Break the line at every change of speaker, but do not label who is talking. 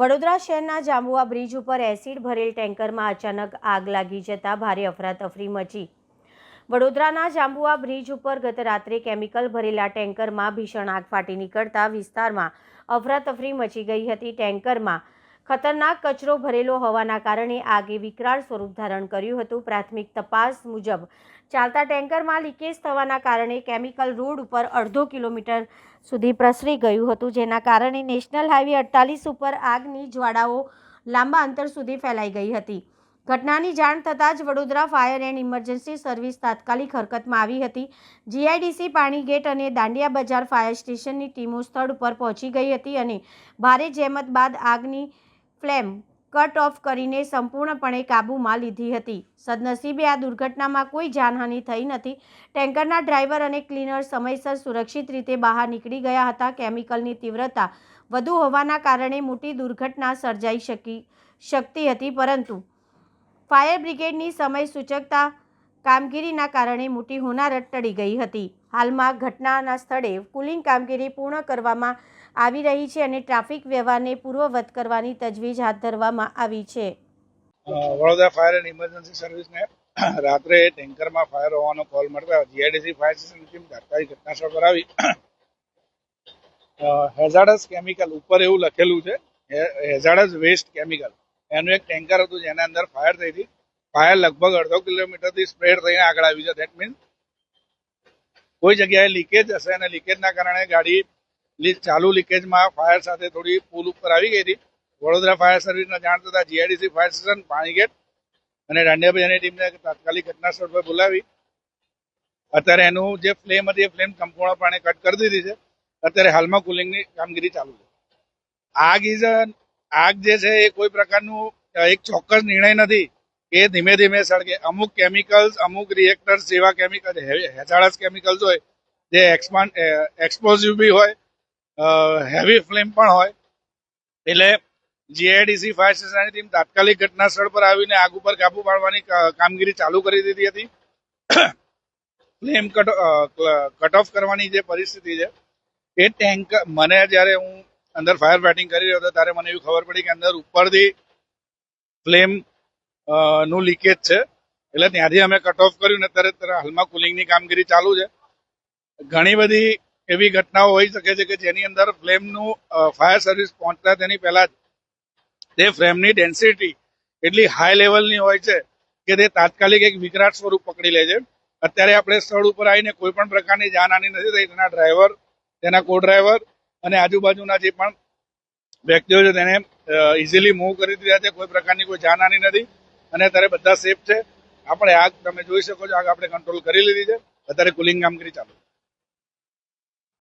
વડોદરા શહેરના જાંબુઆ બ્રિજ ઉપર એસિડ ભરેલ ટેન્કરમાં અચાનક આગ લાગી જતા ભારે અફરાતફરી મચી। વડોદરાના જાંબુઆ બ્રિજ ઉપર ગત રાત્રે કેમિકલ ભરેલા ટેન્કરમાં ભીષણ આગ ફાટી નીકળતા વિસ્તારમાં અફરાતફરી મચી ગઈ હતી। ટેન્કરમાં ખતરનાક કચરો ભરેલો હોવાના કારણે આગે વિકરાળ સ્વરૂપ ધારણ કર્યું હતું। પ્રાથમિક તપાસ મુજબ ચાલતા ટેન્કરમાં લીકેજ થવાના કારણે કેમિકલ રોડ ઉપર અડધો કિલોમીટર સુધી પ્રસરી ગયું હતું, જેના કારણે નેશનલ હાઈવે 48 ઉપર આગની જ્વાળાઓ લાંબા અંતર સુધી ફેલાઈ ગઈ હતી। ઘટનાની જાણ થતાં જ Vadodara fire and emergency service તાત્કાલિક હરકતમાં આવી હતી। જીઆઈડીસી પાણીગેટ અને દાંડિયા બજાર ફાયર સ્ટેશનની ટીમો સ્થળ ઉપર પહોંચી ગઈ હતી અને ભારે જહેમત બાદ આગની ફ્લેમ કટ ઓફ કરીને સંપૂર્ણપણે કાબૂમાં લીધી હતી। સદનસીબે આ દુર્ઘટનામાં કોઈ જાનહાનિ થઈ નથી। ટેન્કરના ડ્રાઈવર અને ક્લીનર સમયસર સુરક્ષિત રીતે બહાર નીકળી ગયા હતા। કેમિકલની તીવ્રતા વધુ હોવાના કારણે મોટી દુર્ઘટના સર્જાઈ શકતી હતી, પરંતુ ફાયર બ્રિગેડની સમય સૂચકતા કામગીરીના કારણે મોટી હોનારત ટળી ગઈ હતી। હાલમાં ઘટનાના સ્થળે કુલિંગ કામગીરી પૂર્ણ કરવામાં આવી રહી છે અને ટ્રાફિક વ્યવહારને પૂર્વવત કરવાની તજવીજ હાથ ધરવામાં આવી છે।
વડોદરા ફાયર એન્ડ ઇમરજન્સી સર્વિસને રાત્રે ટેન્કરમાં ફાયર હોવાનો કોલ મળતા જીઆઈડીસી ફાયર સ્ટેશનની ટીમ તાત્કાલિક ઘટનાસ્થળ પર આવી। હેઝાર્ડસ કેમિકલ ઉપર એવું લખેલું છે, હેઝાર્ડસ વેસ્ટ કેમિકલ, એનું એક ટેન્કર હતું જેના અંદર ફાયર થઈ હતી। ફાયર લગભગ અડધો કિલોમીટરથી સ્પ્રેડ થઈને આગળ આવી છે। ધેટ મીન્સ કોઈ જગ્યાએ લીકેજ હશે અને લીકેજના કારણે ગાડી ચાલુ લીકેજમાં ફાયર સાથે થોડી પુલ ઉપર આવી ગઈ હતી। વડોદરા ફાયર સર્વિસને જાણ થતાં જીઆઈડીસી ફાયર સ્ટેશન, પાણીગેટ અને દાંડિયા બજારની ટીમને તાત્કાલિક ઘટનાસ્થળ પર બોલાવી અત્યારે એનું જે ફ્લેમ હતી એ ફ્લેમ સંપૂર્ણપણે કટ કરી દીધી છે। અત્યારે હાલમાં કુલિંગની કામગીરી ચાલુ છે। આગ જે છે એ કોઈ પ્રકારનું એક ચોક્કસ નિર્ણય નથી કે ધીમે ધીમે સળગે। અમુક કેમિકલ્સ, અમુક રિએક્ટર્સ જેવા કેમિકલ હેઝાર્ડસ કેમિકલ્સ હોય જે એક્સપ્લોઝિવ બી હોય, હેવી ફ્લેમ પણ હોય, એટલે જીઆઈડીસી ફાયર સ્ટેશનની ટીમ તાત્કાલિક ઘટના સ્થળ પર આવીને આગ ઉપર કાબુ પાડવાની કામગીરી ચાલુ કરી દીધી હતી। ફ્લેમ કટ ઓફ કરવાની જે પરિસ્થિતિ છે એ ટેન્કર, મને જ્યારે હું અંદર ફાયર ફાઇટિંગ કરી રહ્યો હતો ત્યારે મને એવી ખબર પડી કે અંદર ઉપરથી ફ્લેમ નું લીકેજ છે, એટલે ત્યાંથી અમે કટ ઓફ કર્યું ને અત્યારે હાલમાં કુલિંગની કામગીરી ચાલુ છે। ઘણી બધી એવી ઘટનાઓ હોઈ શકે છે કે જેની અંદર ફ્લેમનું ફાયર સર્વિસ પહોંચતા તેની પહેલા જ તે ફ્લેમની ડેન્સિટી એટલી હાઈ લેવલની હોય છે કે તે તાત્કાલિક એક વિકરાળ સ્વરૂપ પકડી લે છે। અત્યારે આપણે સ્થળ ઉપર આવીને કોઈ પણ પ્રકારની જાનહાનિ નથી થઈ। તેના ડ્રાઈવર, તેના કો ડ્રાઈવર અને આજુબાજુના જે પણ વ્યક્તિઓ છે તેને ઇઝીલી મૂવ કરી દીધા છે। કોઈ પ્રકારની કોઈ જાનહાનિ નથી અને અત્યારે બધા સેફ છે। આપણે આગ, તમે જોઈ શકો છો, આગ આપણે કંટ્રોલ કરી લીધી છે। અત્યારે કુલિંગ કામગીરી ચાલુ છે।